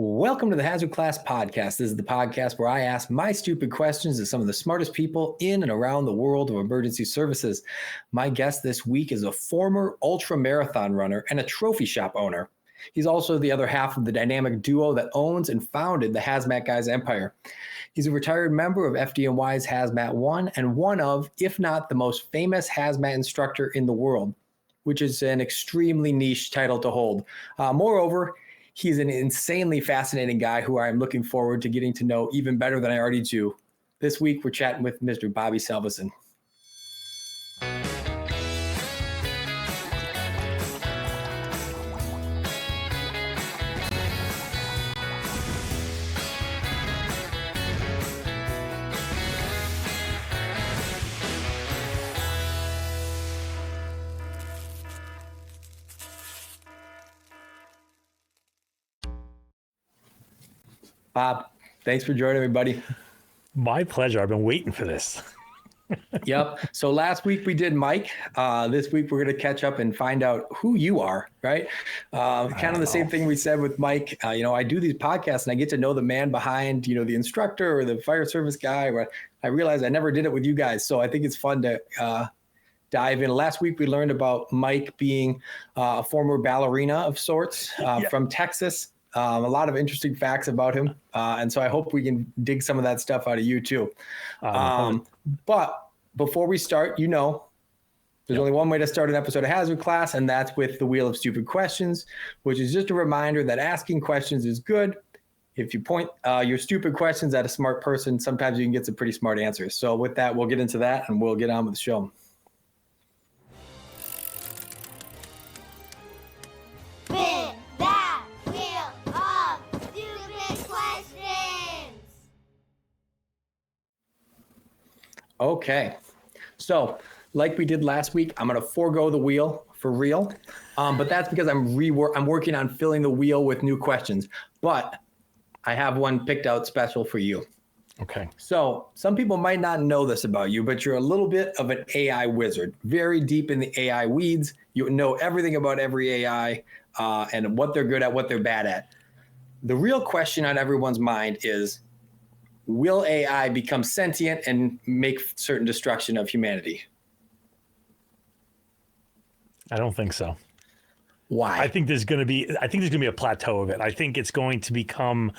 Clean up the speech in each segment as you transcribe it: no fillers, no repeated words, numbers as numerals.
Welcome to the Hazard Class Podcast. This is the podcast where I ask my stupid questions to some of the smartest people in and around the world of emergency services. My guest this week is a former ultramarathon runner and a trophy shop owner. He's also the other half of the dynamic duo that owns and founded the Hazmat Guys empire. He's a retired member of FDNY's Hazmat One and one of, if not the most famous hazmat instructor in the world, which is an extremely niche title to hold. Moreover, he's an insanely fascinating guy who I'm looking forward to getting to know even better than I already do. This week, we're chatting with Mr. Bobby Salvesen. Bob, thanks for joining me, buddy. My pleasure. I've been waiting for this. Yep. So last week we did Mike. This week we're going to catch up and find out who you are, right? Kind of the same thing we said with Mike. I do these podcasts and I get to know the man behind, the instructor or the fire service guy. But I realized I never did it with you guys. So I think it's fun to dive in. Last week we learned about Mike being a former ballerina of sorts from Texas. A lot of interesting facts about him. And so I hope we can dig some of that stuff out of you too. But before we start, there's only one way to start an episode of Hazard Class, and that's with the Wheel of Stupid Questions, which is just a reminder that asking questions is good. If you point your stupid questions at a smart person, sometimes you can get some pretty smart answers. So with that, we'll get into that and we'll get on with the show. Okay, so like we did last week, I'm going to forego the wheel for real, but that's because I'm working on filling the wheel with new questions, but I have one picked out special for you. Okay. So some people might not know this about you, but you're a little bit of an AI wizard, very deep in the AI weeds. You know everything about every AI and what they're good at, what they're bad at. The real question on everyone's mind is, will AI become sentient and make certain destruction of humanity? I don't think so. Why? I think there's going to be a plateau of it. I think it's going to become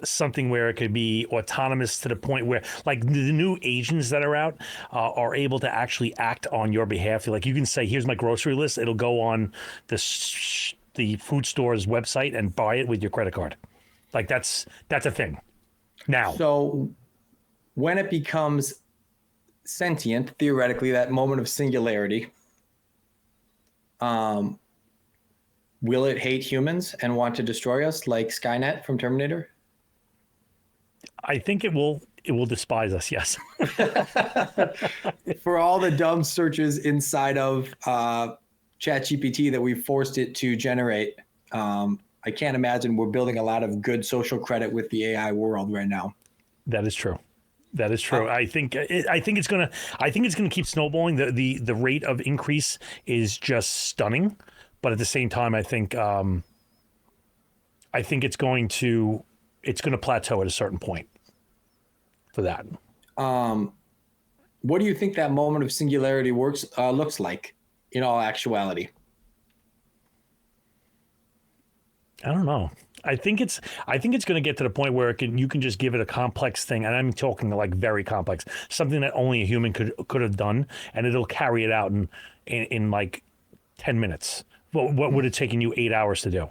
something where it could be autonomous to the point where, like, the new agents that are out are able to actually act on your behalf. Like, you can say, "Here's my grocery list." It'll go on the food store's website and buy it with your credit card. Like, that's a thing. Now, so when it becomes sentient, theoretically, that moment of singularity, will it hate humans and want to destroy us like Skynet from Terminator? I think it will despise us, yes. For all the dumb searches inside of ChatGPT that we forced it to generate, I can't imagine we're building a lot of good social credit with the AI world right now. That is true. I think it's gonna keep snowballing. The rate of increase is just stunning, but at the same time, I think it's going to plateau at a certain point for that. What do you think that moment of singularity looks like in all actuality? I don't know. I think it's going to get to the point where you can just give it a complex thing, and I'm talking like very complex, something that only a human could have done, and it'll carry it out in like 10 minutes. What would it taken you 8 hours to do?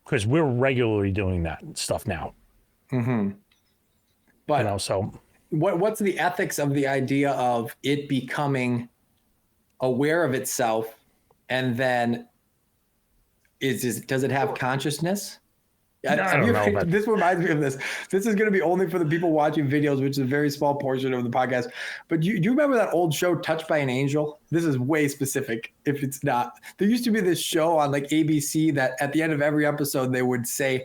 Because we're regularly doing that stuff now. Mm-hmm. But so what's the ethics of the idea of it becoming aware of itself, and then does it have consciousness? This reminds me of this. This is going to be only for the people watching videos, which is a very small portion of the podcast. But do you remember that old show, Touched by an Angel? This is way specific if it's not. There used to be this show on like ABC that at the end of every episode, they would say,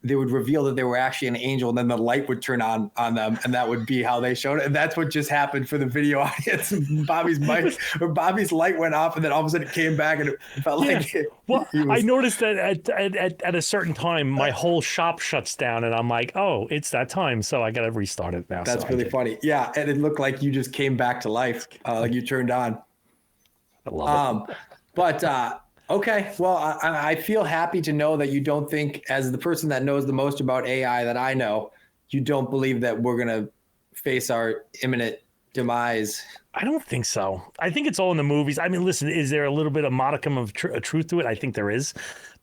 they would reveal that they were actually an angel, and then the light would turn on them, and that would be how they showed it. And that's what just happened for the video audience. Bobby's mic or Bobby's light went off, and then all of a sudden it came back, and it felt like I noticed that at a certain time, my whole shop shuts down, and I'm like, oh, it's that time, so I got to restart it now. That's really funny. Yeah, and it looked like you just came back to life, like you turned on. I love it. But okay, well, I feel happy to know that you don't think, as the person that knows the most about AI that I know, you don't believe that we're going to face our imminent demise. I don't think so. I think it's all in the movies. I mean, listen, is there a little bit of modicum of truth to it? I think there is.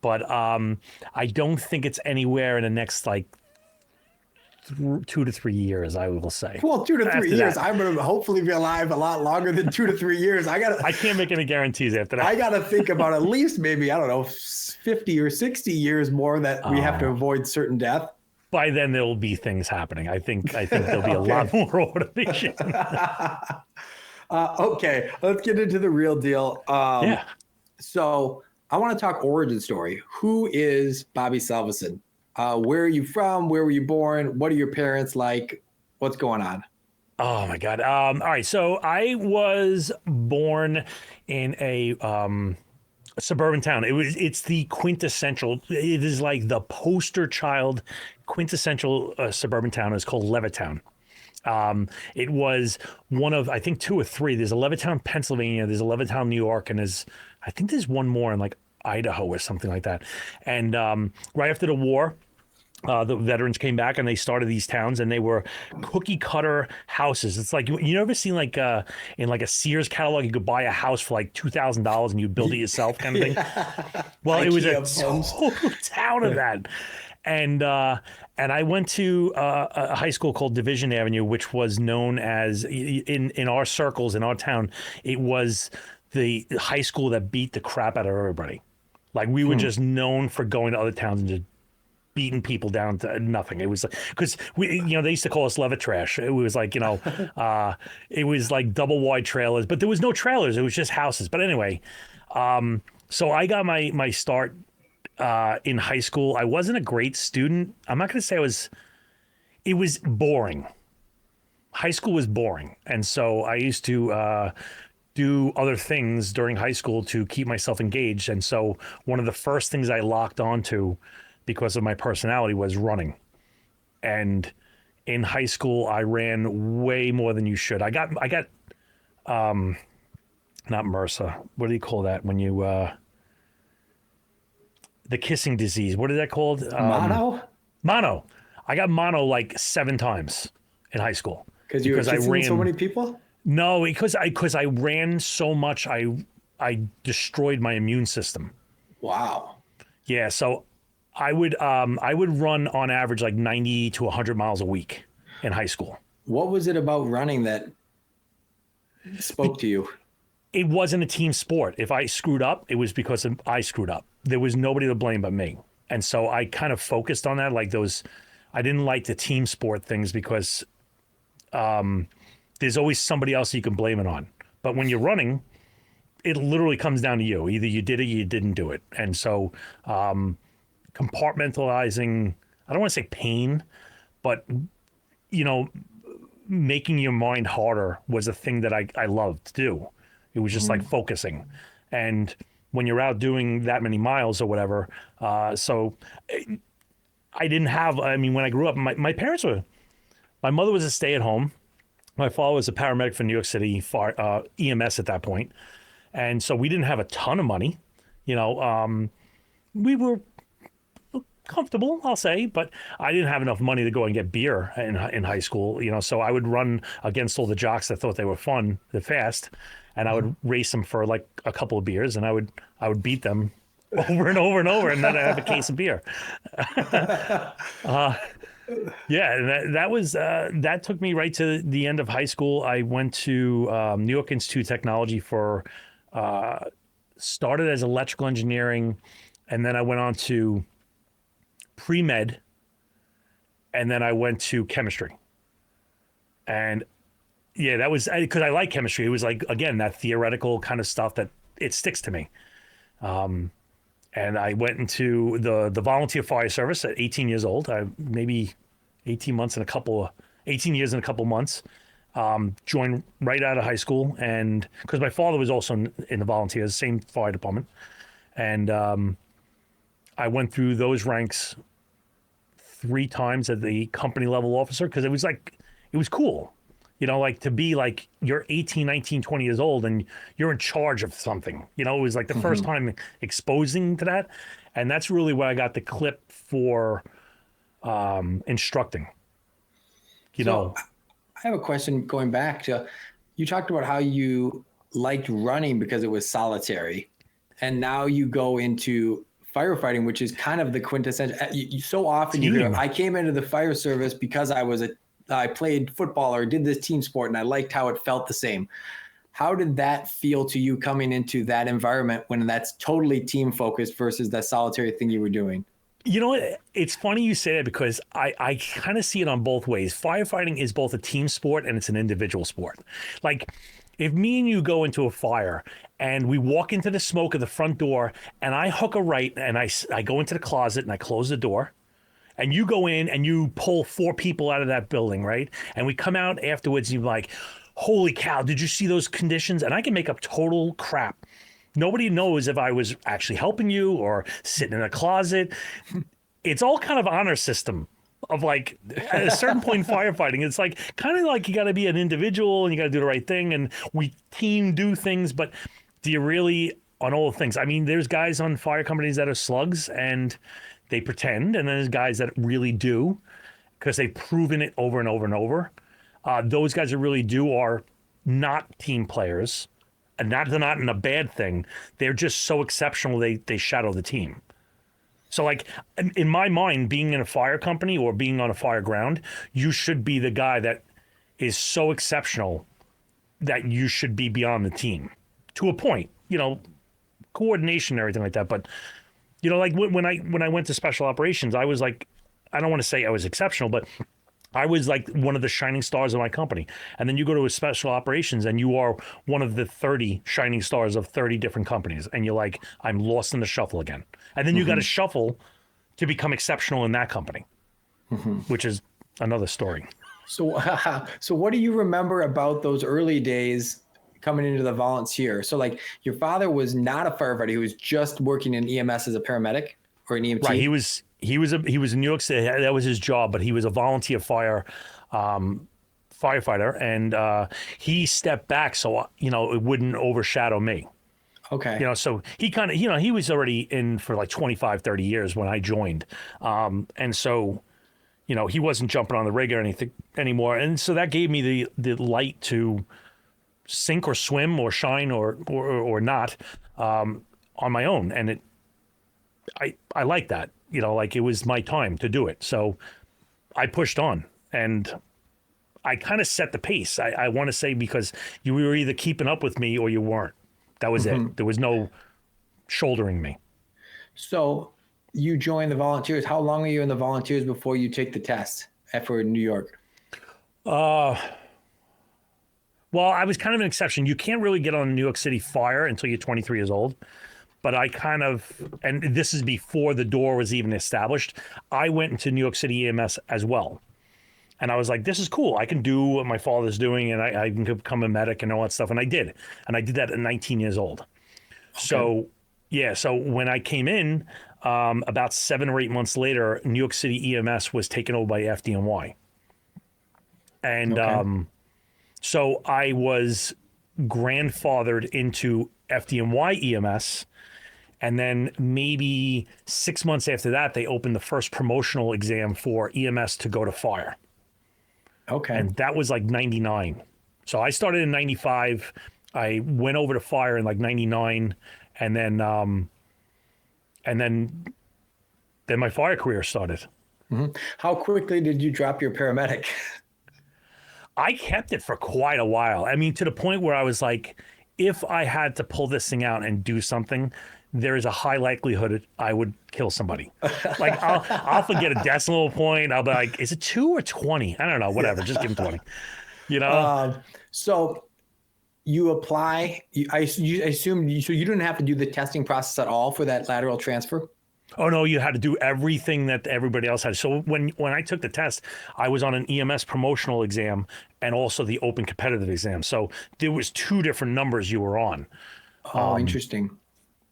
But I don't think it's anywhere in the next, like, 2 to 3 years, I will say. Well, 2 to 3 years. I'm going to hopefully be alive a lot longer than 2 to 3 years. I can't make any guarantees after that. I got to think about at least maybe, I don't know, 50 or 60 years more that we have to avoid certain death. By then there will be things happening. I think there'll be a lot more automation. Okay, let's get into the real deal. Yeah. So I want to talk origin story. Who is Bobby Salvesen? Where are you from? Where were you born? What are your parents like? What's going on? Oh my God. All right. So I was born in a suburban town. It's the quintessential. It is like the poster child quintessential suburban town. It's called Levittown. It was one of, I think, 2 or 3. There's a Levittown, Pennsylvania. There's a Levittown, New York, and I think there's one more in like Idaho or something like that. And right after the war, the veterans came back and they started these towns, and they were cookie cutter houses. It's like, you ever seen like in like a Sears catalog, you could buy a house for like $2,000 and you build it yourself kind of thing. Well, it was a total town of that. And I went to a high school called Division Avenue, which was known as, in our circles, in our town, it was the high school that beat the crap out of everybody. Like, we were just known for going to other towns and just beating people down to nothing. It was like, because they used to call us Levitrash. It was like, it was like double wide trailers, but there was no trailers. It was just houses. But anyway, so I got my start in high school. I wasn't a great student. I'm not going to say it was boring. High school was boring. And so I used to do other things during high school to keep myself engaged. And so one of the first things I locked onto because of my personality was running. And in high school, I ran way more than you should. I got not MRSA. What do you call that when you the kissing disease? What is that called? Mono. I got mono like 7 times in high school. Because I ran so many people? No, because I ran so much, I destroyed my immune system. Wow. Yeah, so I would run on average like 90 to 100 miles a week in high school. What was it about running that spoke to you? It wasn't a team sport. If I screwed up, it was because I screwed up. There was nobody to blame but me. And so I kind of focused on that. Like I didn't like the team sport things because there's always somebody else you can blame it on. But when you're running, it literally comes down to you. Either you did it or you didn't do it. And so compartmentalizing, I don't want to say pain, but, making your mind harder was a thing that I loved to do. It was just like focusing. And when you're out doing that many miles or whatever, so I didn't have, when I grew up, my parents my mother was a stay-at-home. My father was a paramedic for New York City EMS at that point. And so we didn't have a ton of money. We were comfortable, I'll say, but I didn't have enough money to go and get beer in high school. So I would run against all the jocks that thought they were fun, they're fast, and I would race them for like a couple of beers, and I would beat them over and over and over, and then I'd have a case of beer. Yeah, and that took me right to the end of high school. I went to New York Institute of Technology started as electrical engineering, and then I went on to pre-med, and then I went to chemistry. And yeah, that was because I like chemistry. It was like, again, that theoretical kind of stuff that it sticks to me. And I went into the volunteer fire service at 18 years old. I maybe 18 years and a couple months. Joined right out of high school, and because my father was also in the volunteers, same fire department, and I went through those ranks 3 times at the company level officer, because it was cool, like to be like you're 18, 19, 20 years old and you're in charge of something. It was like the first time exposing to that, and that's really where I got the clip for instructing. I have a question going back to, you talked about how you liked running because it was solitary, and now you go into firefighting, which is kind of the quintessential. So often you hear, I came into the fire service because I played football or did this team sport and I liked how it felt the same. How did that feel to you coming into that environment when that's totally team focused versus that solitary thing you were doing? You know what? It's funny you say that, because I kind of see it on both ways. Firefighting is both a team sport and it's an individual sport. Like, if me and you go into a fire and we walk into the smoke of the front door and I hook a right and I go into the closet and I close the door, and you go in and you pull 4 people out of that building, right? And we come out afterwards and you're like, holy cow, did you see those conditions? And I can make up total crap. Nobody knows if I was actually helping you or sitting in a closet. It's all kind of honor system of like, at a certain point in firefighting, it's like kind of like you got to be an individual and you got to do the right thing. And we team do things, but do you really on all things? I mean, there's guys on fire companies that are slugs and they pretend. And then there's guys that really do because they've proven it over and over and over. Those guys that really do are not team players. And they're not in a bad thing. They're just so exceptional, they shadow the team. So like in my mind, being in a fire company or being on a fire ground, you should be the guy that is so exceptional that you should be beyond the team to a point, coordination and everything like that. But, like when I went to special operations, I was like, I don't want to say I was exceptional, but I was like one of the shining stars of my company. And then you go to a special operations and you are one of the 30 shining stars of 30 different companies. And you're like, I'm lost in the shuffle again. And then you got to shuffle to become exceptional in that company, which is another story. So what do you remember about those early days coming into the volunteer? So like your father was not a firefighter. He was just working in EMS as a paramedic or an EMT. Right. He was in New York City. That was his job, but he was a volunteer firefighter, and he stepped back so it wouldn't overshadow me. Okay. So he kind of he was already in for like 25, 30 years when I joined, and so he wasn't jumping on the rig or anything anymore, and so that gave me the light to sink or swim or shine or not on my own, and I like that. Like it was my time to do it. So I pushed on and I kind of set the pace. I want to say, because you were either keeping up with me or you weren't. That was it. There was no shouldering me. So you joined the volunteers. How long are you in the volunteers before you take the test for New York? Well, I was kind of an exception. You can't really get on New York City Fire until you're 23 years old. But I kind of, and this is before the door was even established, I went into New York City EMS as well. And I was like, this is cool. I can do what my father's doing and I can become a medic and all that stuff. And I did. And I did that at 19 years old. Okay. So, yeah. So when I came in, about 7 or 8 months later, New York City EMS was taken over by FDNY. And so I was grandfathered into FDNY EMS. And then maybe 6 months after that, they opened the first promotional exam for EMS to go to fire. Okay. And that was like 99. So I started in 95. I went over to fire in like 99. And then my fire career started. How quickly did you drop your paramedic? I kept it for quite a while. I mean, to the point where I was like, if I had to pull this thing out and do something, there is a high likelihood I would kill somebody. Like I'll forget a decimal point. I'll be like, is it 2 or 20? I don't know, whatever. Just give him 20. So you apply, I assume so you didn't have to do the testing process at all for that lateral transfer? Oh no, you had to do everything that everybody else had. So when I took the test, I was on an EMS promotional exam and also the open competitive exam. So there was two different numbers you were on. Oh, interesting.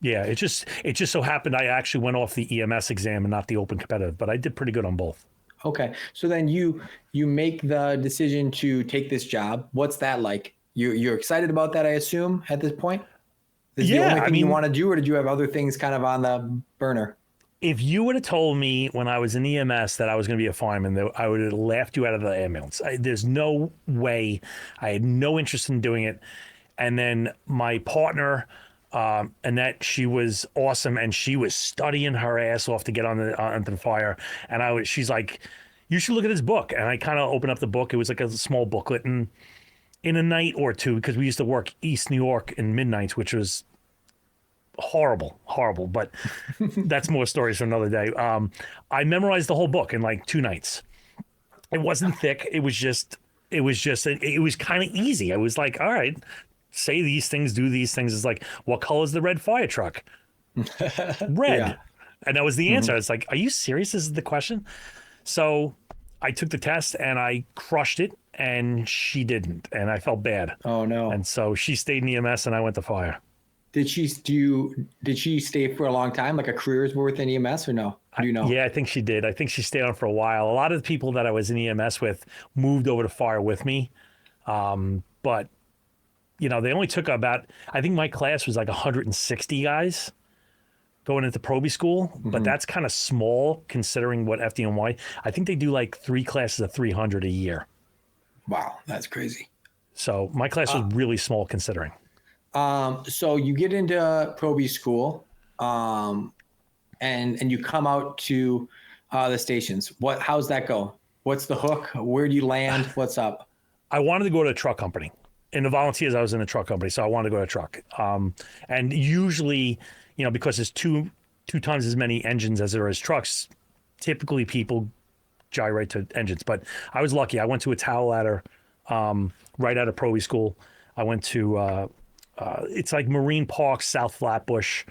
Yeah, it just so happened I actually went off the EMS exam and not the open competitive, but I did pretty good on both. Okay. So then you make the decision to take this job. What's that like? You're excited about that, I assume, at this point? This is the only thing you want to do, or did you have other things kind of on the burner? If you would have told me when I was in EMS that I was going to be a fireman, I would have laughed you out of the ambulance. There's no way. I had no interest in doing it. And then my partner, Annette, she was awesome, and she was studying her ass off to get onto the fire. And she's like, "You should look at this book." And I kind of opened up the book. It was like a small booklet, and in a night or two, because we used to work East New York in midnights, which was horrible, but that's more stories for another day. I memorized the whole book in like 2 nights. It wasn't thick. It was kind of easy. I was like, all right, say these things, do these things. It's like, what color is the red fire truck? Red. Yeah. And that was the answer. It's like, are you serious? This is the question. So I took the test and I crushed it, and she didn't. And I felt bad. Oh no. And so she stayed in EMS and I went to fire. Did she stay for a long time, like a career's worth in EMS, or no? Do you know? Yeah, I think she did. I think she stayed on for a while. A lot of the people that I was in EMS with moved over to fire with me. But, they only took I think my class was like 160 guys going into Proby school, but that's kind of small considering what FDNY, I think they do like 3 classes of 300 a year. Wow, that's crazy. So my class was really small considering. So you get into Proby school, and you come out to the stations. How's that go? What's the hook? Where do you land? What's up? I wanted to go to a truck company. In the volunteers, I was in a truck company, so I wanted to go to a truck. And usually, because there's two times as many engines as there is trucks, typically people gyrate to engines. But I was lucky. I went to a tower ladder right out of Proby school. I went to it's like Marine Park, South Flatbush,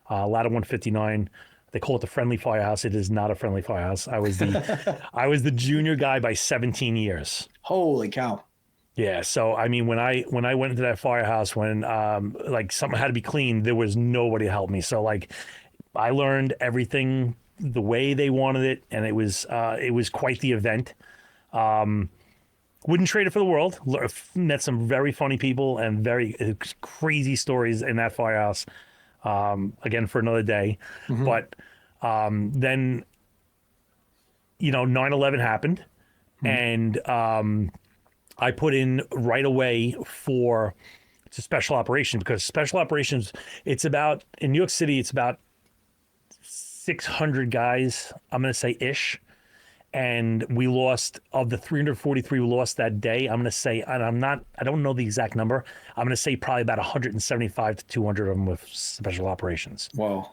ladder 159. They call it the friendly firehouse. It is not a friendly firehouse. I was the junior guy by 17 years. Holy cow. Yeah. So, I mean, when I went into that firehouse, when like something had to be cleaned, there was nobody to help me. So like I learned everything the way they wanted it. And it was quite the event. Wouldn't trade it for the world. Met some very funny people and very crazy stories in that firehouse. Again, for another day. But then, 9/11 happened. And I put in right away to special operations, because special operations, in New York City, it's about 600 guys, I'm going to say ish. And we lost, of the 343 we lost that day, I'm going to say, and I don't know the exact number, I'm going to say probably about 175 to 200 of them with special operations. Wow.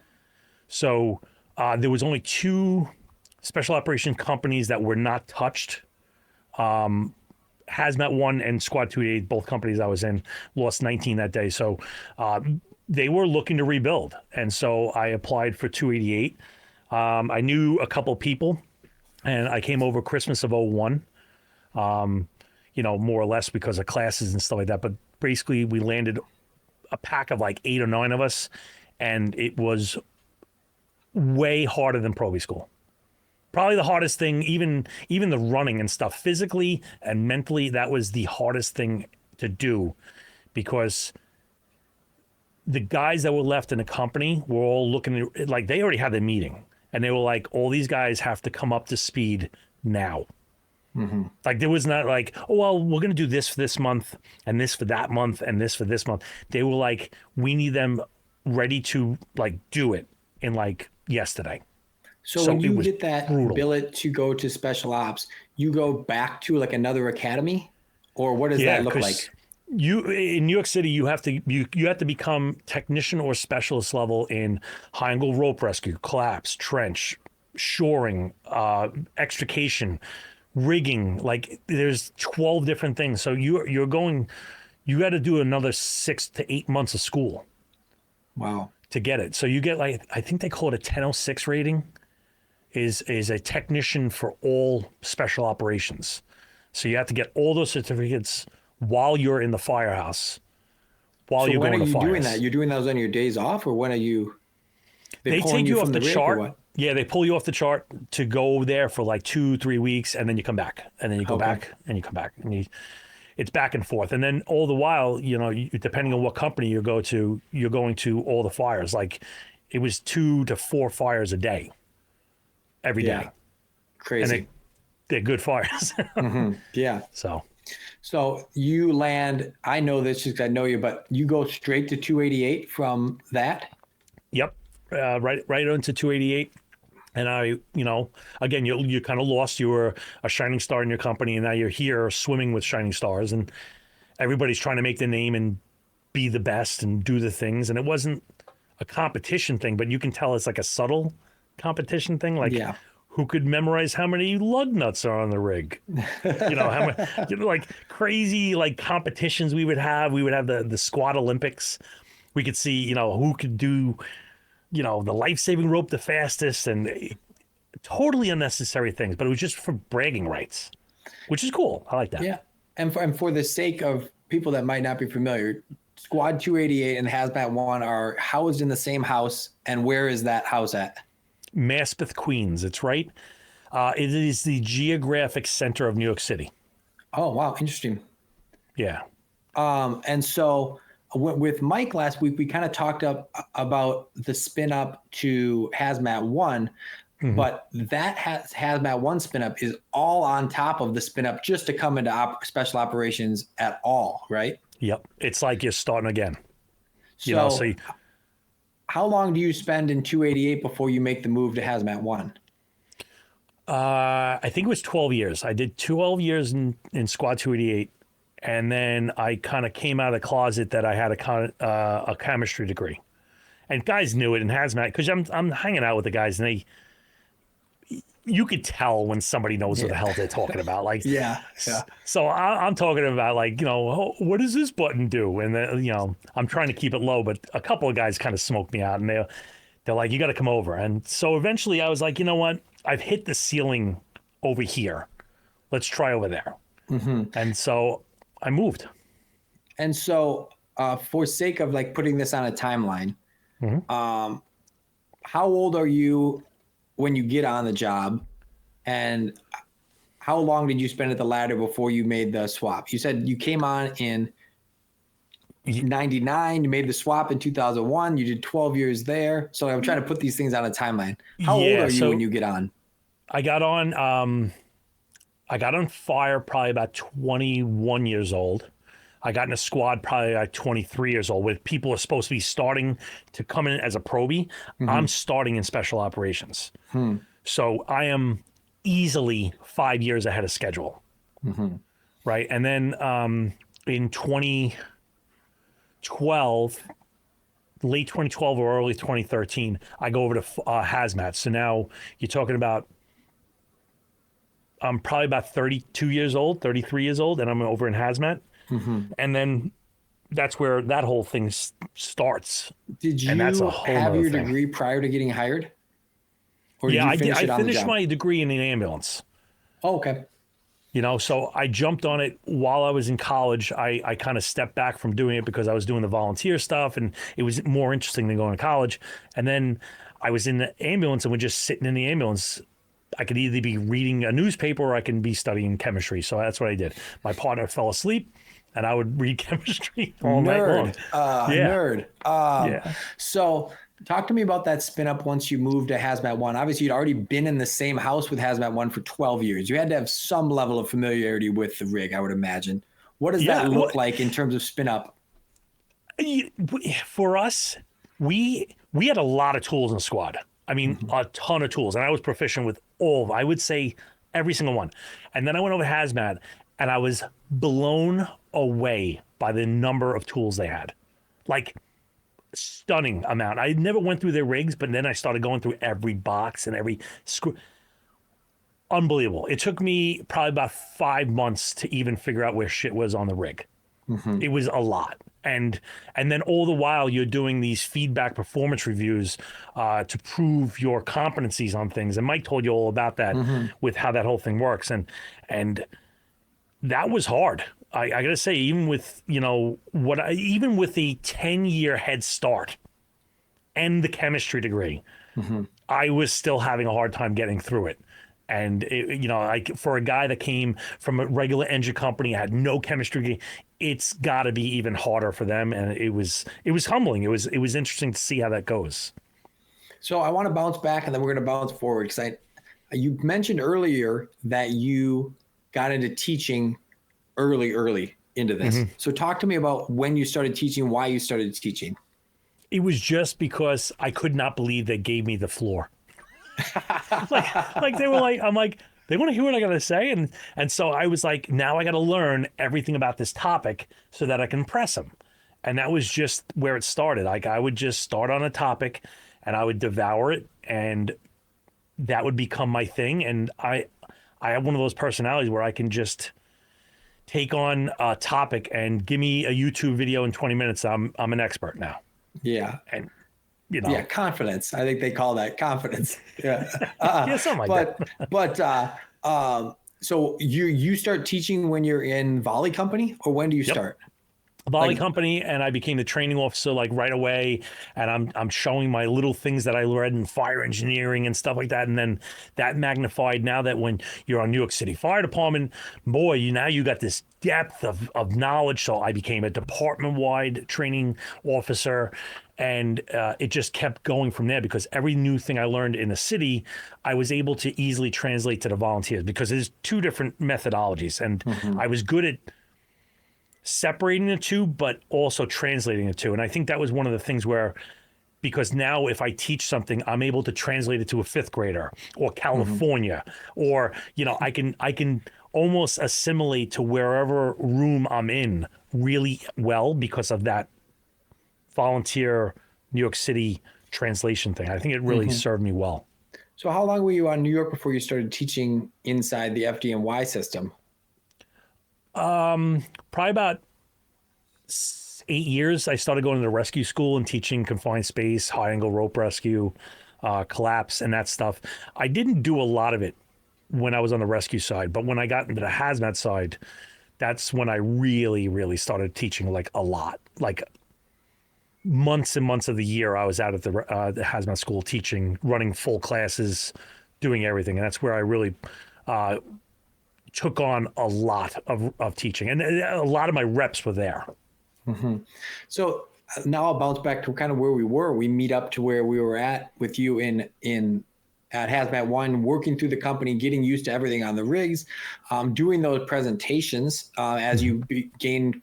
So there was only 2 special operation companies that were not touched. Hazmat One and Squad 288, both companies I was in, lost 19 that day. So they were looking to rebuild. And so I applied for 288. I knew a couple people. And I came over Christmas of 01, more or less because of classes and stuff like that. But basically, we landed a pack of like 8 or 9 of us, and it was way harder than Proby school. Probably the hardest thing, even the running and stuff, physically and mentally, that was the hardest thing to do, because the guys that were left in the company were all looking like they already had their meeting. And they were like, all these guys have to come up to speed now. Like there was not like, oh, well, we're going to do this for this month and this for that month and this for this month. They were like, we need them ready to like do it in like yesterday. So when you get that billet to go to special ops, you go back to like another academy, or what does that look like? In New York City, you have to become technician or specialist level in high angle rope rescue, collapse, trench, shoring, extrication, rigging. Like there's 12 different things. So you're going you got to do another 6 to 8 months of school. Wow. To get it. So you get like, I think they call it a 1006 rating, is a technician for all special operations. So you have to get all those certificates while you're in the firehouse, while you're going to fires. When are you doing that? You're doing those on your days off, or when are you? They take you off the chart. Yeah, they pull you off the chart to go there for like 2-3 weeks, and then you come back, and then you go back, and you come back, and it's back and forth. And then all the while, you know, depending on what company you go to, you're going to all the fires. Like it was 2 to 4 fires a day, every day. Crazy. And they're good fires. Yeah. So you land, I know this because I know you, but you go straight to 288 from that? Yep. Right onto 288. And I, you know, again, you kind of lost. You were a shining star in your company, and now you're here swimming with shining stars, and everybody's trying to make their name and be the best and do the things. And it wasn't a competition thing, but you can tell it's like a subtle competition thing. Like, who could memorize how many lug nuts are on the rig? You know, how many, you know, like crazy like competitions we would have. We would have the squad Olympics. We could see, you know, who could do, you know, the life-saving rope the fastest, and totally unnecessary things, but it was just for bragging rights, which is cool. I like that. Yeah. And for the sake of people that might not be familiar, Squad 288 and Hazmat One are housed in the same house. And where is that house at? Maspeth, Queens. It's right. It is the geographic center of New York City. Oh, wow. Interesting. Yeah. And so with Mike last week, we kind of talked about the spin up to Hazmat One, but that Hazmat One spin up is all on top of the spin up just to come into special operations at all, right? Yep. It's like you're starting again. So, how long do you spend in 288 before you make the move to Hazmat One? I think it was 12 years. I did 12 years in Squad 288. And then I kind of came out of the closet that I had a chemistry degree, and guys knew it in hazmat because I'm hanging out with the guys, and you could tell when somebody knows what the hell they're talking about. Like, So I'm talking about like, you know, oh, what does this button do? And you know, I'm trying to keep it low, but a couple of guys kind of smoked me out, and they're like, you got to come over. And so eventually I was like, you know what? I've hit the ceiling over here. Let's try over there. And so I moved. And so for sake of like putting this on a timeline, how old are you when you get on the job, and how long did you spend at the ladder before you made the swap? You said you came on in 99, you made the swap in 2001, you did 12 years there. So I'm trying to put these things on a timeline. How old are you when you get on? I got on fire probably about 21 years old. I got in a squad probably like 23 years old, where people are supposed to be starting to come in as a probie. I'm starting in special operations. So I am easily 5 years ahead of schedule. Right. And then in 2012, late 2012 or early 2013, I go over to hazmat. So now you're talking about, I'm probably about 32 years old, 33 years old, and I'm over in hazmat. And then that's where that whole thing starts. Did you have your degree prior to getting hired? Or I finished my degree in an ambulance. Oh, okay. You know, so I jumped on it while I was in college. I kind of stepped back from doing it because I was doing the volunteer stuff, and it was more interesting than going to college. And then I was in the ambulance and was just sitting in the ambulance. I could either be reading a newspaper or I can be studying chemistry. So that's what I did. My partner fell asleep, and I would read chemistry all night long. Nerd. So talk to me about that spin up once you moved to Hazmat One. Obviously, you'd already been in the same house with Hazmat One for 12 years. You had to have some level of familiarity with the rig, I would imagine. What does that look like in terms of spin up? For us, we had a lot of tools in the squad. I mean, a ton of tools. And I was proficient with all of them. I would say every single one. And then I went over to hazmat, and I was blown away by the number of tools they had. Like, stunning amount. I never went through their rigs, but then I started going through every box and every screw. Unbelievable. It took me probably about 5 months to even figure out where shit was on the rig. It was a lot. And then all the while you're doing these feedback performance reviews to prove your competencies on things. And Mike told you all about that with how that whole thing works. And that was hard. I got to say, even with, even with a 10-year head start and the chemistry degree, I was still having a hard time getting through it. And, for a guy that came from a regular engine company, had no chemistry, it's got to be even harder for them. And it was humbling. It was interesting to see how that goes. So I want to bounce back, and then we're going to bounce forward, because you mentioned earlier that you got into teaching early into this. So talk to me about when you started teaching, why you started teaching. It was just because I could not believe they gave me the floor. like they were like, I'm like, they want to hear what I got to say. And so I was like, now I got to learn everything about this topic so that I can press them. And that was just where it started. Like, I would just start on a topic and I would devour it, and that would become my thing. And I have one of those personalities where I can just take on a topic and give me a YouTube video in 20 minutes. I'm an expert now. Yeah. And, yeah, confidence. I think they call that confidence. Yeah. Yeah, something like that. But so you start teaching when you're in volley company, or when do you start? Volley company, and I became the training officer like right away, and I'm showing my little things that I read in fire engineering and stuff like that, and then that magnified now that when you're on New York City Fire Department, boy, you got this depth of knowledge. So I became a department-wide training officer, and it just kept going from there, because every new thing I learned in the city, I was able to easily translate to the volunteers, because there's two different methodologies, and I was good at separating the two, but also translating the two. And I think that was one of the things where, because now if I teach something, I'm able to translate it to a fifth grader or California, or, I can almost assimilate to wherever room I'm in really well because of that volunteer New York City translation thing. I think it really served me well. So how long were you on New York before you started teaching inside the FDNY system? Probably about 8 years. I started going to the rescue school and teaching confined space, high angle rope rescue, collapse, and that stuff. I didn't do a lot of it when I was on the rescue side, but when I got into the hazmat side, that's when I really, really started teaching, like, a lot. Like, months and months of the year I was out at the hazmat school teaching, running full classes, doing everything. And that's where I really took on a lot of teaching, and a lot of my reps were there. So now I'll bounce back to kind of where we were. We meet up to where we were at with you at Hazmat One, working through the company, getting used to everything on the rigs, doing those presentations as you gain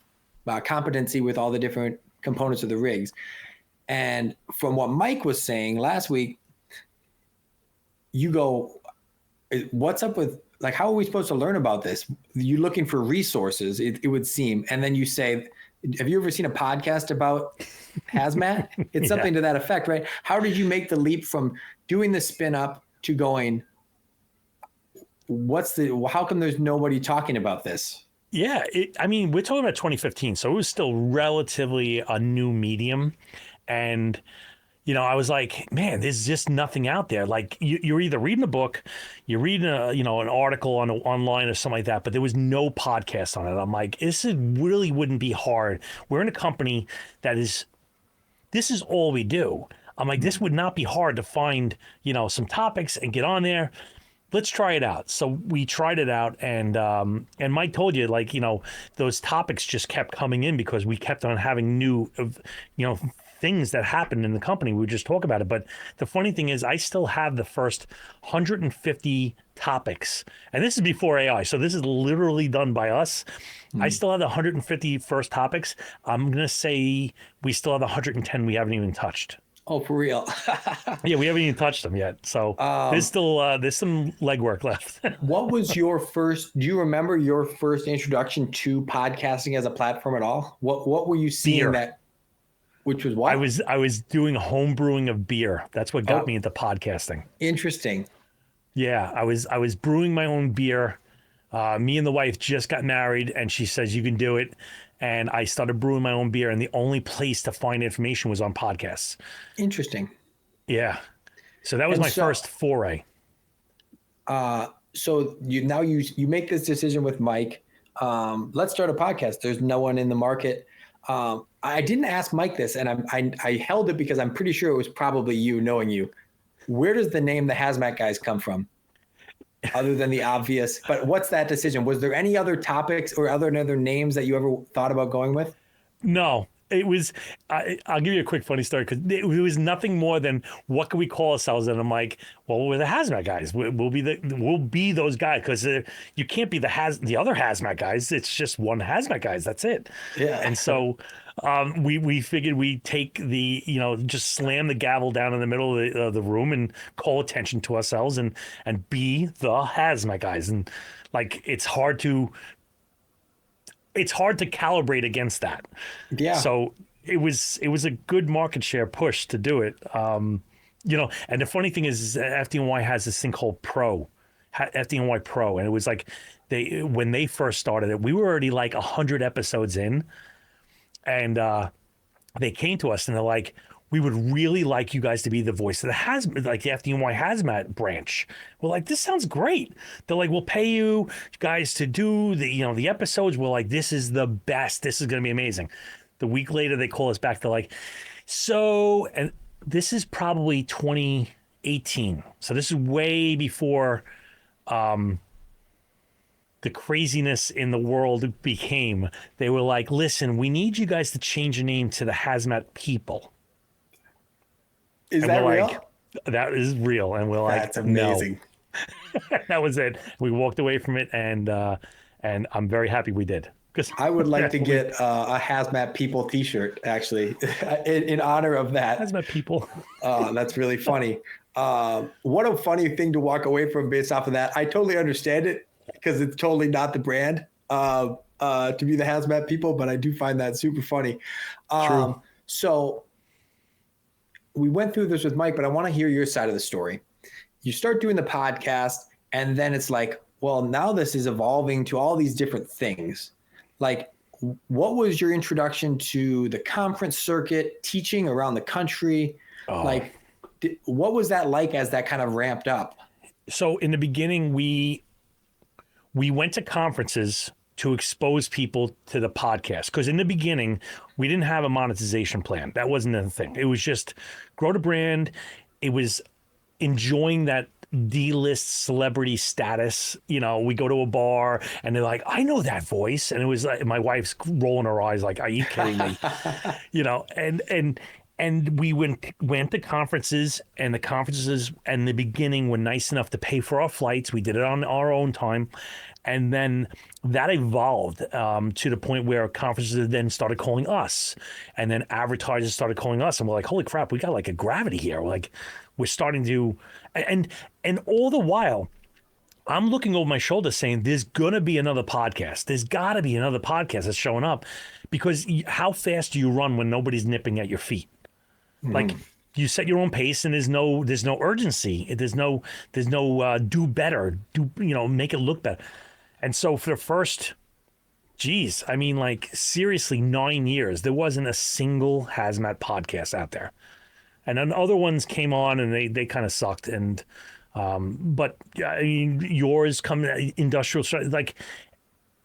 competency with all the different components of the rigs. And from what Mike was saying last week, you go, what's up with, like, how are we supposed to learn about this? You're looking for resources, it would seem. And then you say, have you ever seen a podcast about hazmat? It's something to that effect, right? How did you make the leap from doing the spin up to going, how come there's nobody talking about this? Yeah. We're talking about 2015. So it was still relatively a new medium. And, I was like, man, there's just nothing out there. Like, you're either reading a book, you're reading an article online or something like that, but there was no podcast on it. I'm like, really wouldn't be hard. We're in a company this is all we do. I'm like, this would not be hard to find, some topics and get on there. Let's try it out. So we tried it out, and Mike told you, like, those topics just kept coming in because we kept on having new, things that happened in the company. We would just talk about it. But the funny thing is, I still have the first 150 topics, and this is before AI. So this is literally done by us. I still have the 150 first topics. I'm going to say we still have 110 we haven't even touched. Oh, for real? Yeah, we haven't even touched them yet. So there's still there's some legwork left. What was do you remember your first introduction to podcasting as a platform at all? What were you seeing Beer. Which was what? I was doing home brewing of beer. That's what got me into podcasting. Interesting. Yeah, I was brewing my own beer Me and the wife just got married, and she says you can do it. And I started brewing my own beer, and the only place to find information was on podcasts. Interesting. Yeah. So that was my first foray. So you make this decision with Mike. Let's start a podcast. There's no one in the market. I didn't ask Mike this, and I held it because I'm pretty sure it was probably you, knowing you. Where does the name the Hazmat Guys come from? Other than the obvious, but what's that decision? Was there any other topics or other names that you ever thought about going with? No, it was. I'll give you a quick funny story, because it was nothing more than what can we call ourselves? And I'm like, well, we're the Hazmat Guys. We'll be those guys, because you can't be the other Hazmat Guys. It's just one Hazmat Guys. That's it. Yeah. And so we figured we'd take just slam the gavel down in the middle of the room and call attention to ourselves and be the Hazmat Guys. And like, it's hard to calibrate against that. Yeah. So it was a good market share push to do it. And the funny thing is FDNY has this thing called FDNY Pro. And it was like, when they first started it, we were already like 100 episodes in. And they came to us and they're like, we would really like you guys to be the voice of the FDNY Hazmat branch. We're like, this sounds great. They're like, we'll pay you guys to do the episodes. We're like, this is the best. This is going to be amazing. The week later, they call us back. They're like, and this is probably 2018. So this is way before the craziness in the world became. They were like, listen, we need you guys to change your name to the Hazmat People. Is that real? Like, that is real. And we're like, that's amazing. No. That was it. We walked away from it, and I'm very happy we did. Because I would like to get a Hazmat People t-shirt, actually, in honor of that. Hazmat People. That's really funny. What a funny thing to walk away from based off of that. I totally understand it, because it's totally not the brand to be the Hazmat People, but I do find that super funny. True. So we went through this with Mike, but I want to hear your side of the story. You start doing the podcast, and then it's like, well, now this is evolving to all these different things. Like, what was your introduction to the conference circuit, teaching around the country? Oh. Like, what was that like as that kind of ramped up? So in the beginning, we went to conferences to expose people to the podcast. Because in the beginning, we didn't have a monetization plan. That wasn't the thing. It was just grow the brand. It was enjoying that D-list celebrity status. We go to a bar and they're like, I know that voice. And it was like, my wife's rolling her eyes like, are you kidding me? And we went to conferences, and the conferences in the beginning were nice enough to pay for our flights. We did it on our own time. And then that evolved to the point where conferences then started calling us, and then advertisers started calling us, and we're like, holy crap, we got like a gravity here. We're starting to, and all the while, I'm looking over my shoulder saying, there's going to be another podcast. There's got to be another podcast that's showing up, because how fast do you run when nobody's nipping at your feet? Like, you set your own pace, and there's no urgency. There's no do better, make it look better. And so for the first, seriously, 9 years, there wasn't a single hazmat podcast out there. And then other ones came on, and they kind of sucked. And but yours industrial, like,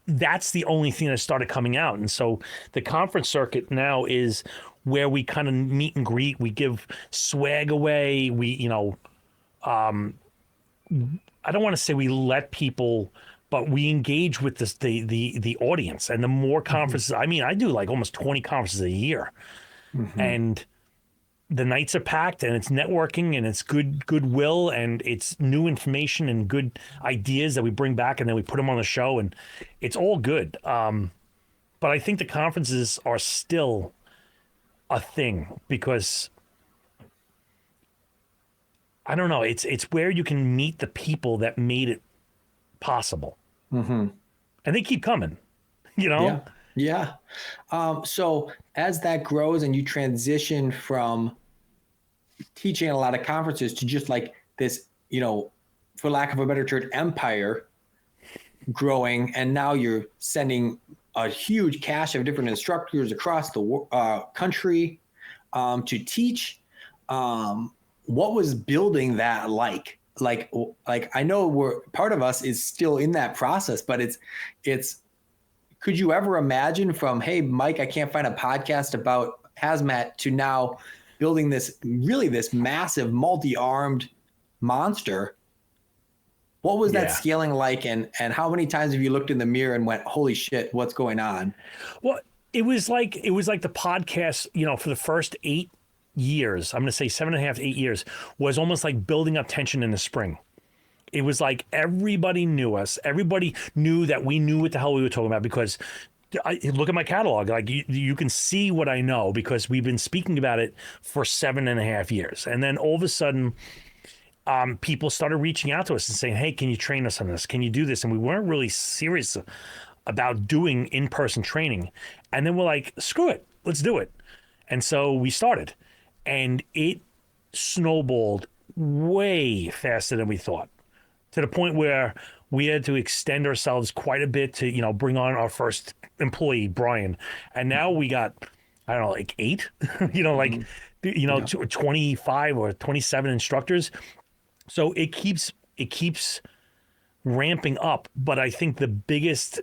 that's the only thing that started coming out. And so the conference circuit now is where we kind of meet and greet. We give swag away. We, I don't want to say we let people, but we engage with the audience. And the more conferences, I do like almost 20 conferences a year. And the nights are packed, and it's networking, and it's goodwill, and it's new information and good ideas that we bring back, and then we put them on the show, and it's all good. But I think the conferences are still a thing, because I don't know, it's where you can meet the people that made it possible. And they keep coming, Yeah. So as that grows and you transition from teaching at a lot of conferences to just like this, for lack of a better term, empire, growing, and now you're sending a huge cache of different instructors across the country to teach. What was building that like? Like I know part of us is still in that process, but it's. Could you ever imagine from, hey, Mike, I can't find a podcast about hazmat, to now building this massive multi-armed monster? What was that scaling like, and how many times have you looked in the mirror and went, holy shit, what's going on? Well, it was like the podcast, for the first 8 years, I'm going to say 7.5 to 8 years, was almost like building up tension in the spring. It was like everybody knew us. Everybody knew that we knew what the hell we were talking about, because look at my catalog. Like you can see what I know, because we've been speaking about it for 7.5 years. And then all of a sudden, people started reaching out to us and saying, hey, can you train us on this? Can you do this? And we weren't really serious about doing in-person training. And then we're like, screw it, let's do it. And so we started, and it snowballed way faster than we thought, to the point where we had to extend ourselves quite a bit to, bring on our first employee, Brian. And now we got, I don't know, like 8, 25 or 27 instructors. So it keeps ramping up. But I think the biggest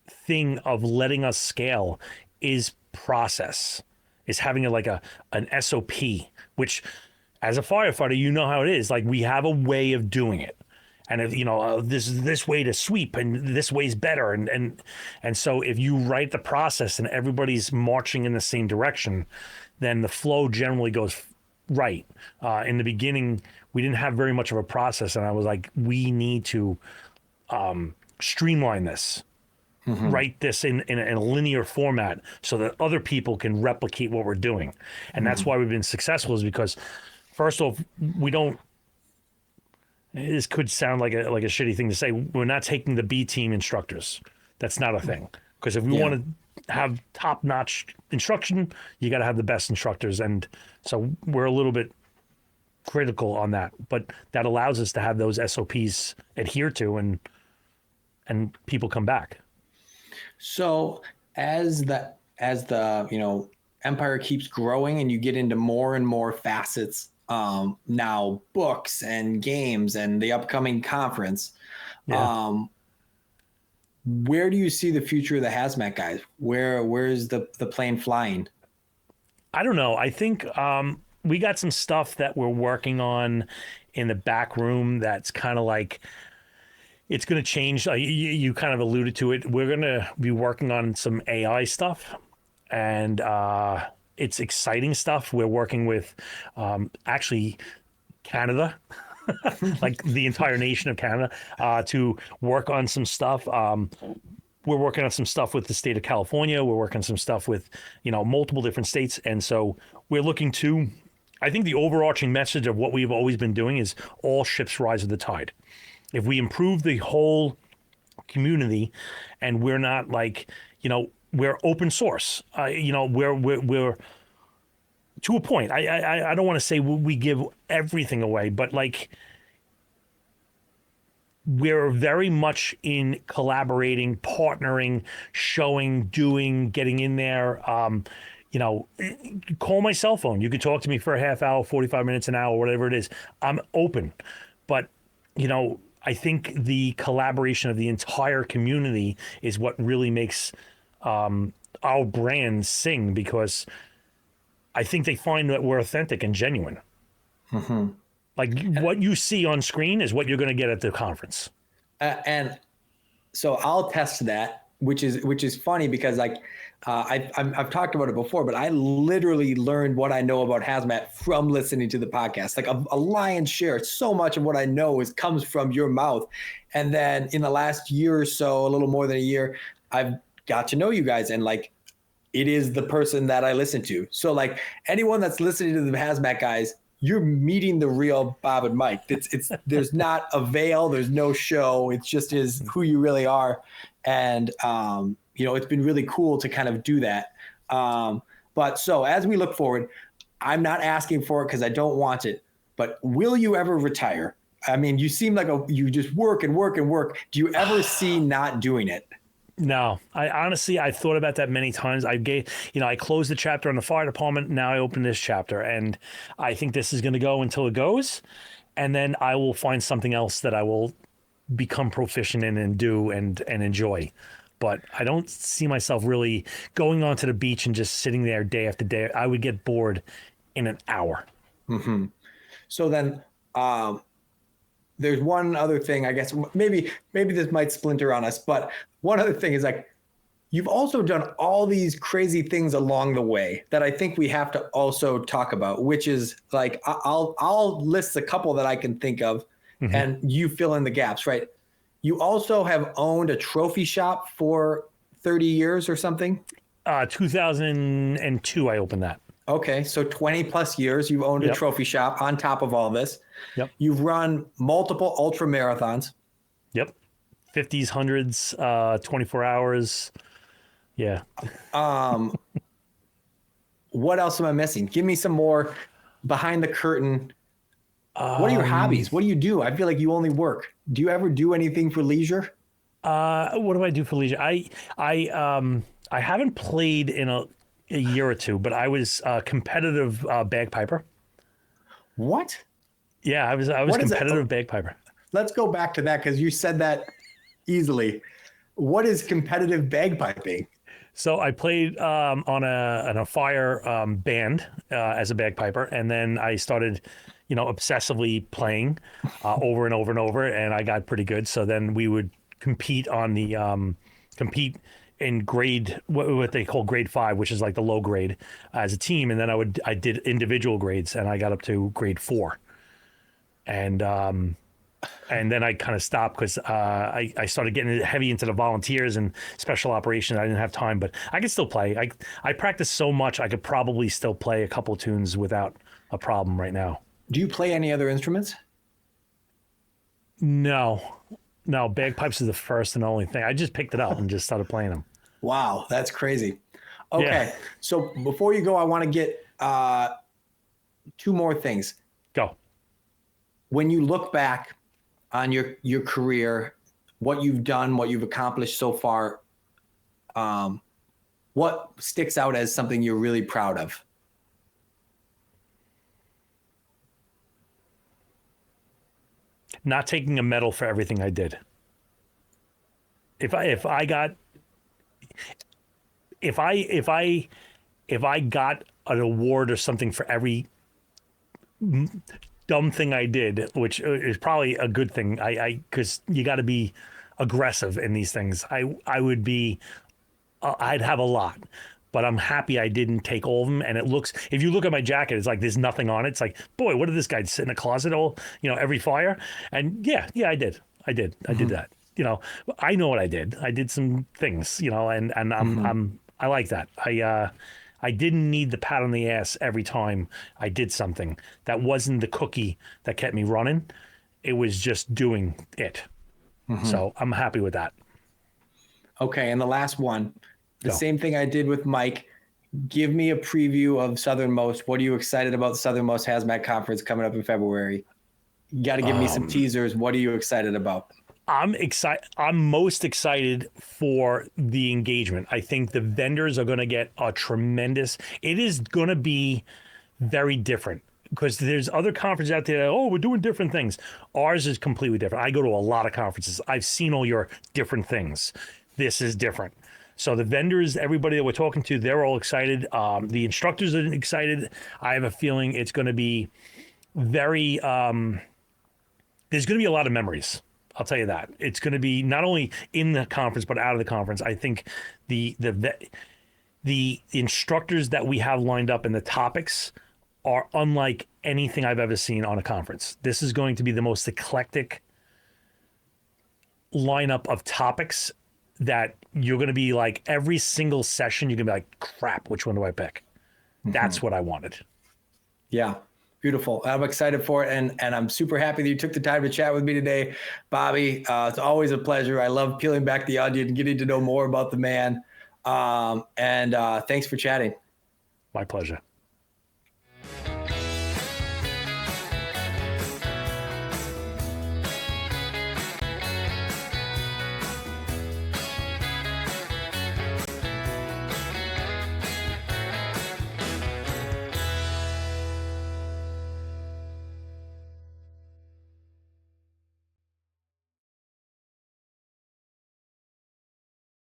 thing of letting us scale is process, is having an SOP, which as a firefighter, you know how it is. Like, we have a way of doing it. And if this way to sweep, and this way's better, and so if you write the process and everybody's marching in the same direction, then the flow generally goes right. In the beginning, we didn't have very much of a process, and I was like, we need to streamline this, write this in a linear format, so that other people can replicate what we're doing, and that's why we've been successful. Is because, first off, we don't. This could sound like a shitty thing to say. We're not taking the B team instructors. That's not a thing. Because if we want to have top-notch instruction, you got to have the best instructors. And so we're a little bit critical on that. But that allows us to have those SOPs adhered to, and people come back. So as the empire keeps growing and you get into more and more facets, now books and games and the upcoming conference, where do you see the future of the Hazmat Guys? Where's the plane flying? I don't know. I think we got some stuff that we're working on in the back room that's kind of like, it's going to change. You kind of alluded to it. We're going to be working on some AI stuff, and it's exciting stuff. We're working with actually Canada, like the entire nation of Canada, to work on some stuff. We're working on some stuff with the state of California. We're working on some stuff with, multiple different states. And so we're looking to, I think the overarching message of what we've always been doing is all ships rise with the tide. If we improve the whole community, and we're not like, we're open source. We're to a point. I don't want to say we give everything away, but like, we're very much in collaborating, partnering, showing, doing, getting in there. Call my cell phone. You could talk to me for a half hour, 45 minutes, an hour, whatever it is. I'm open. But, I think the collaboration of the entire community is what really makes our brand sing, because I think they find that we're authentic and genuine. Mm-hmm. Like, what you see on screen is what you're going to get at the conference. And so I'll test to that, which is funny, because I've talked about it before, but I literally learned what I know about hazmat from listening to the podcast. Like a lion's share, so much of what I know comes from your mouth. And then in the last year or so, a little more than a year, I've got to know you guys, and like, it is the person that I listen to. So like, anyone that's listening to the Hazmat Guys, you're meeting the real Bob and Mike. It's there's not a veil, there's no show. It just is who you really are. And it's been really cool to kind of do that. But so as we look forward, I'm not asking for it because I don't want it, but will you ever retire? I mean, you seem like you just work and work and work. Do you ever see not doing it? No, I honestly, I thought about that many times. I closed the chapter on the fire department. Now I open this chapter, and I think this is going to go until it goes. And then I will find something else that I will become proficient in and do and enjoy. But I don't see myself really going onto the beach and just sitting there day after day. I would get bored in an hour. Mm-hmm. So then, there's one other thing, I guess, maybe this might splinter on us, but one other thing is like, you've also done all these crazy things along the way that I think we have to also talk about, which is like, I'll list a couple that I can think of, mm-hmm. and you fill in the gaps, right? You also have owned a trophy shop for 30 years or something? 2002, I opened that. Okay, so 20 plus years you've owned a trophy shop on top of all this. Yep. You've run multiple ultra marathons. Yep. 50s, 100s, 24 hours. Yeah. What else am I missing? Give me some more behind the curtain. What are your hobbies? What do you do? I feel like you only work. Do you ever do anything for leisure? What do I do for leisure? I haven't played in a year or two, but I was a competitive bagpiper. What? Yeah, I was competitive bagpiper. Let's go back to that because you said that easily. What is competitive bagpiping? So I played on a fire band as a bagpiper, and then I started, obsessively playing over and over and over, and I got pretty good. So then we would compete on the in grade, what they call grade 5, which is like the low grade, as a team, and then I did individual grades, and I got up to grade 4, and then I kind of stopped because I started getting heavy into the volunteers and special operations. I didn't have time, but I could still play. I practice so much, I could probably still play a couple tunes without a problem right now. Do you play any other instruments? No, bagpipes is the first and only thing. I just picked it up and just started playing them. Wow, that's crazy. Okay, So before you go, I want to get 2 more things. Go. When you look back on your career, what you've done, what you've accomplished so far, what sticks out as something you're really proud of? Not taking a medal for everything I did. If I got an award or something for every dumb thing I did, which is probably a good thing, because you got to be aggressive in these things. I'd have a lot, but I'm happy I didn't take all of them. And it looks, if you look at my jacket, it's like there's nothing on it. It's like, boy, what did this guy sit in a closet all, every fire? And yeah, I did that. I know what I did. I did some things, and I like that. I didn't need the pat on the ass every time I did something. That wasn't the cookie that kept me running. It was just doing it. Mm-hmm. So I'm happy with that. Okay, and the last one, same thing I did with Mike. Give me a preview of Southernmost. What are you excited about the Southernmost Hazmat Conference coming up in February? You got to give me some teasers. What are you excited about? I'm excited. I'm most excited for the engagement. I think the vendors are going to get a tremendous. It is going to be very different because there's other conferences out there. We're doing different things. Ours is completely different. I go to a lot of conferences. I've seen all your different things. This is different. So the vendors, everybody that we're talking to, they're all excited. The instructors are excited. I have a feeling it's going to be very. There's going to be a lot of memories. I'll tell you that. It's going to be not only in the conference, but out of the conference. I think the instructors that we have lined up and the topics are unlike anything I've ever seen on a conference. This is going to be the most eclectic lineup of topics that you're going to be like, every single session, you're going to be like, crap, which one do I pick? Mm-hmm. That's what I wanted. Yeah. Beautiful. I'm excited for it. And I'm super happy that you took the time to chat with me today, Bobby. It's always a pleasure. I love peeling back the onion and getting to know more about the man. And thanks for chatting. My pleasure.